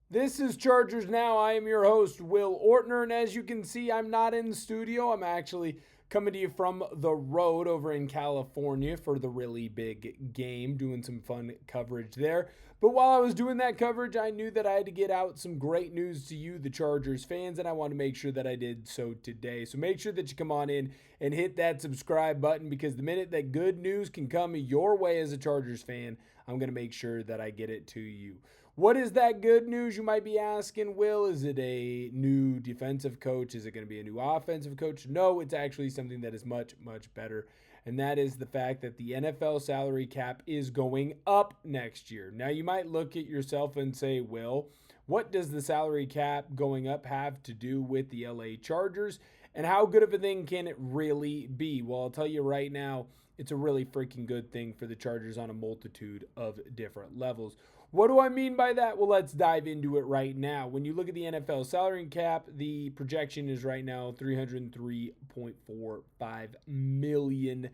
This is Chargers Now. I am your host, Will Ortner, and as you can see, I'm not in the studio. I'm actually coming to you from the road over in California for the really big game, doing some fun coverage there. But while I was doing that coverage, I knew that I had to get out some great news to you, the Chargers fans, and I want to make sure that I did so today. So make sure that you come on in and hit that subscribe button, because the minute that good news can come your way as a Chargers fan, I'm going to make sure that I get it to you. What is that good news, you might be asking? Will, is it a new defensive coach? Is it going to be a new offensive coach? No, it's actually something that is much, much better. And that is the fact that the NFL salary cap is going up next year. Now, you might look at yourself and say, Will, what does the salary cap going up have to do with the LA Chargers? And how good of a thing can it really be? Well, I'll tell you right now, it's a really freaking good thing for the Chargers on a multitude of different levels. What do I mean by that? Well, let's dive into it right now. When you look at the NFL salary cap, the projection is right now $303.45 million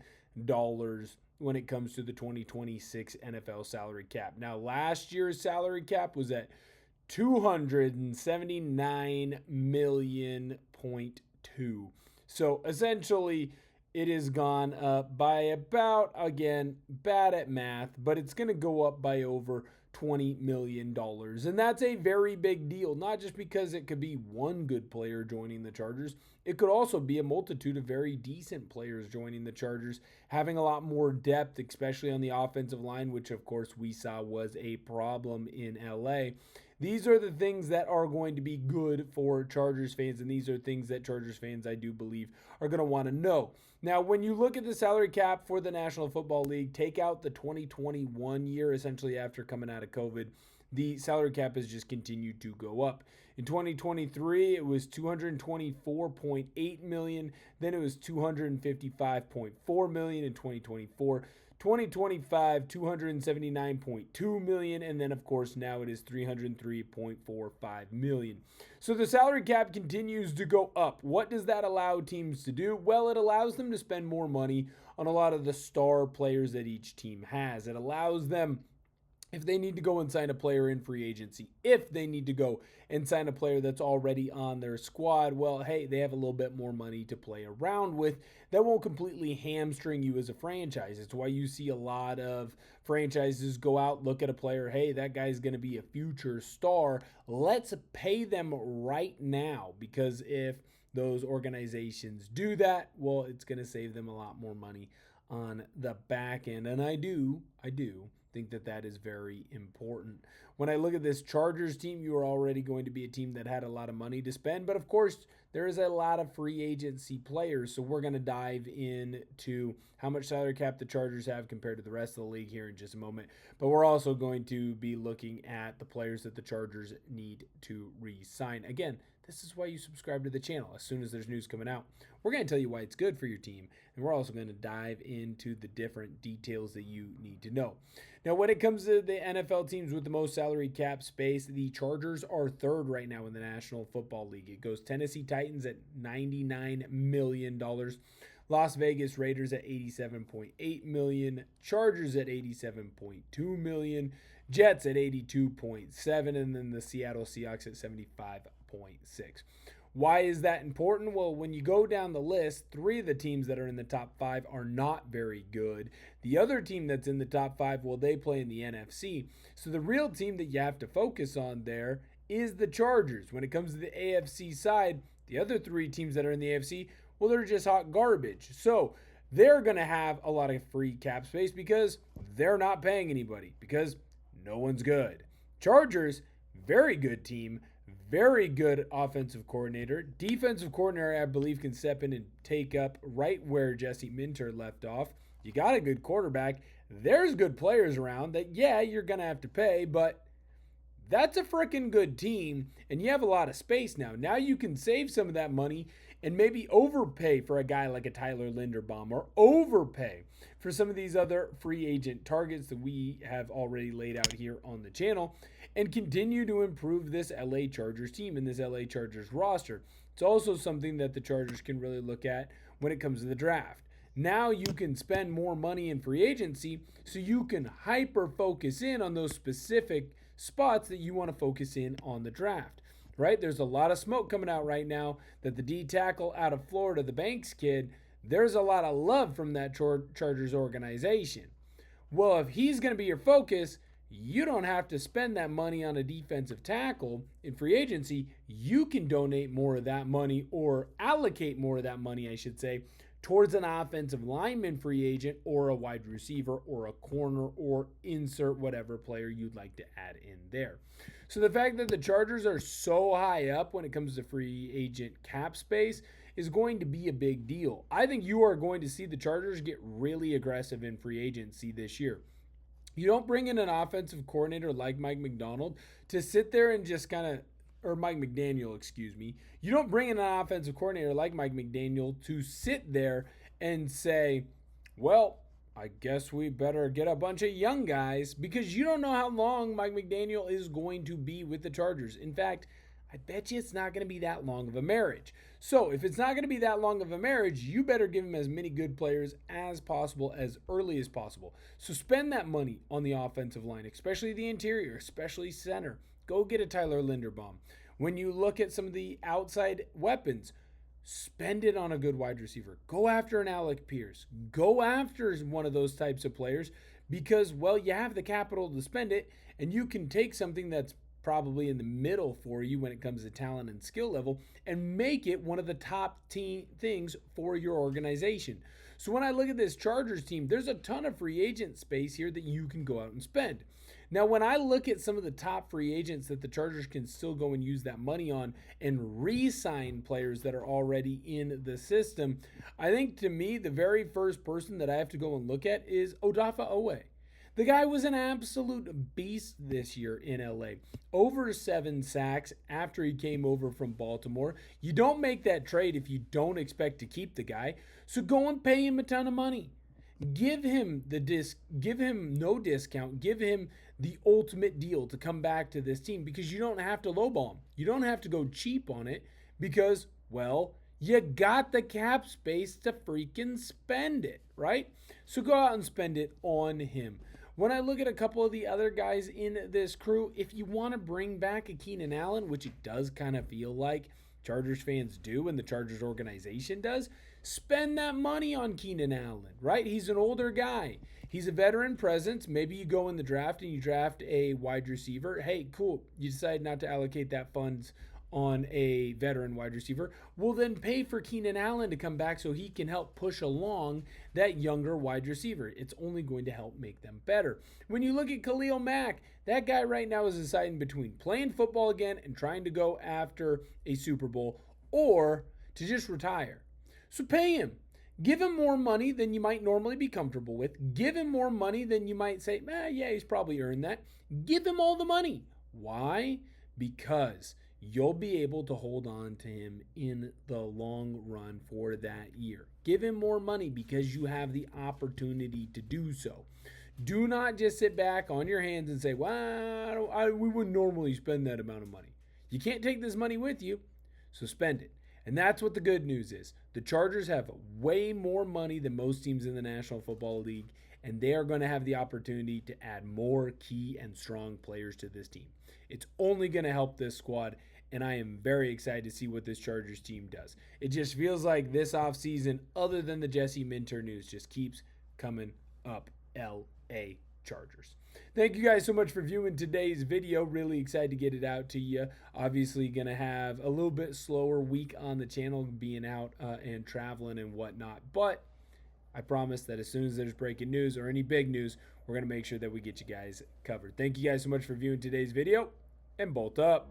when it comes to the 2026 NFL salary cap. Now, last year's salary cap was at $279 million. So essentially, it has gone up by about, again, bad at math, but it's going to go up by over $20 million. And that's a very big deal, not just because it could be one good player joining the Chargers. It could also be a multitude of very decent players joining the Chargers, having a lot more depth, especially on the offensive line, which of course we saw was a problem in LA. These are the things that are going to be good for Chargers fans, and these are things that Chargers fans, I do believe, are going to want to know. Now, when you look at the salary cap for the National Football League, take out the 2021 year, essentially after coming out of COVID, the salary cap has just continued to go up. In 2023, it was $224.8 million. Then it was $255.4 million in 2024. 2025, $279.2 million, and then of course now it is $303.45 million. So the salary cap continues to go up. What does that allow teams to do? Well, it allows them to spend more money on a lot of the star players that each team has. It allows them, if they need to go and sign a player in free agency, if they need to go and sign a player that's already on their squad, well, hey, they have a little bit more money to play around with. That won't completely hamstring you as a franchise. It's why you see a lot of franchises go out, look at a player, hey, that guy's going to be a future star. Let's pay them right now, because if those organizations do that, well, it's going to save them a lot more money on the back end. And I do think that that is very important. When I look at this Chargers team, you are already going to be a team that had a lot of money to spend, but of course there is a lot of free agency players, so we're going to dive into how much salary cap the Chargers have compared to the rest of the league here in just a moment, but we're also going to be looking at the players that the Chargers need to re-sign. Again, this is why you subscribe to the channel. As soon as there's news coming out, we're going to tell you why it's good for your team, and we're also going to dive into the different details that you need to know. Now, when it comes to the NFL teams with the most salary cap space, the Chargers are third right now in the National Football League. It goes Tennessee Titans at $99 million, Las Vegas Raiders at $87.8 million, Chargers at $87.2 million, Jets at $82.7 million, and then the Seattle Seahawks at $75.6 million. Why is that important? Well, when you go down the list, three of the teams that are in the top five are not very good. The other team that's in the top five, well, they play in the NFC. So the real team that you have to focus on there is the Chargers. When it comes to the AFC side, the other three teams that are in the AFC, well, they're just hot garbage. So they're going to have a lot of free cap space because they're not paying anybody, because no one's good. Chargers, very good team. Very good offensive coordinator. Defensive coordinator, I believe, can step in and take up right where Jesse Minter left off. You got a good quarterback. There's good players around that, yeah, you're going to have to pay, but that's a freaking good team, and you have a lot of space now. Now you can save some of that money and maybe overpay for a guy like a Tyler Linderbaum, or overpay for some of these other free agent targets that we have already laid out here on the channel, and continue to improve this LA Chargers team and this LA Chargers roster. It's also something that the Chargers can really look at when it comes to the draft. Now you can spend more money in free agency so you can hyper focus in on those specific spots that you want to focus in on the draft, right? There's a lot of smoke coming out right now that the D tackle out of Florida, the Banks kid, there's a lot of love from that Chargers organization. Well, if he's going to be your focus, you don't have to spend that money on a defensive tackle in free agency. You can donate more of that money, or allocate more of that money, I should say, towards an offensive lineman free agent, or a wide receiver, or a corner, or insert whatever player you'd like to add in there. So the fact that the Chargers are so high up when it comes to free agent cap space is going to be a big deal. I think you are going to see the Chargers get really aggressive in free agency this year. You don't bring in an offensive coordinator like Mike McDonald to sit there and just kind of, or Mike McDaniel, excuse me. You don't bring in an offensive coordinator like Mike McDaniel to sit there and say, well, I guess we better get a bunch of young guys, because you don't know how long Mike McDaniel is going to be with the Chargers. In fact, I bet you it's not going to be that long of a marriage. So if it's not going to be that long of a marriage, you better give him as many good players as possible, as early as possible. So spend that money on the offensive line, especially the interior, especially center. Go get a Tyler Linderbaum. When you look at some of the outside weapons, spend it on a good wide receiver. Go after an Alec Pierce. Go after one of those types of players, because, well, you have the capital to spend it, and you can take something that's probably in the middle for you when it comes to talent and skill level, and make it one of the top things for your organization. So when I look at this Chargers team, there's a ton of free agent space here that you can go out and spend. Now, when I look at some of the top free agents that the Chargers can still go and use that money on and re-sign players that are already in the system, I think, to me, the very first person that I have to go and look at is Odafe Oweh. The guy was an absolute beast this year in LA. Over 7 sacks after he came over from Baltimore. You don't make that trade if you don't expect to keep the guy. So go and pay him a ton of money. Give him give him no discount. Give him the ultimate deal to come back to this team, because you don't have to lowball him. You don't have to go cheap on it, because, well, you got the cap space to freaking spend it, right? So go out and spend it on him. When I look at a couple of the other guys in this crew, if you want to bring back a Keenan Allen, which it does kind of feel like Chargers fans do and the Chargers organization does, spend that money on Keenan Allen, right? He's an older guy. He's a veteran presence. Maybe you go in the draft and you draft a wide receiver. Hey, cool. You decide not to allocate that funds on a veteran wide receiver. Well, then pay for Keenan Allen to come back so he can help push along that younger wide receiver. It's only going to help make them better. When you look at Khalil Mack, that guy right now is deciding between playing football again and trying to go after a Super Bowl, or to just retire. So pay him. Give him more money than you might normally be comfortable with. Give him more money than you might say, yeah, he's probably earned that. Give him all the money. Why? Because you'll be able to hold on to him in the long run for that year. Give him more money because you have the opportunity to do so. Do not just sit back on your hands and say, well, we wouldn't normally spend that amount of money. You can't take this money with you, so spend it. And that's what the good news is. The Chargers have way more money than most teams in the National Football League, and they are going to have the opportunity to add more key and strong players to this team. It's only going to help this squad, and I am very excited to see what this Chargers team does. It just feels like this offseason, other than the Jesse Minter news, just keeps coming up. LA Chargers. Thank you guys so much for viewing today's video. Really excited to get it out to you. Obviously going to have a little bit slower week on the channel, being out and traveling and whatnot. But I promise that as soon as there's breaking news or any big news, we're going to make sure that we get you guys covered. Thank you guys so much for viewing today's video, and bolt up.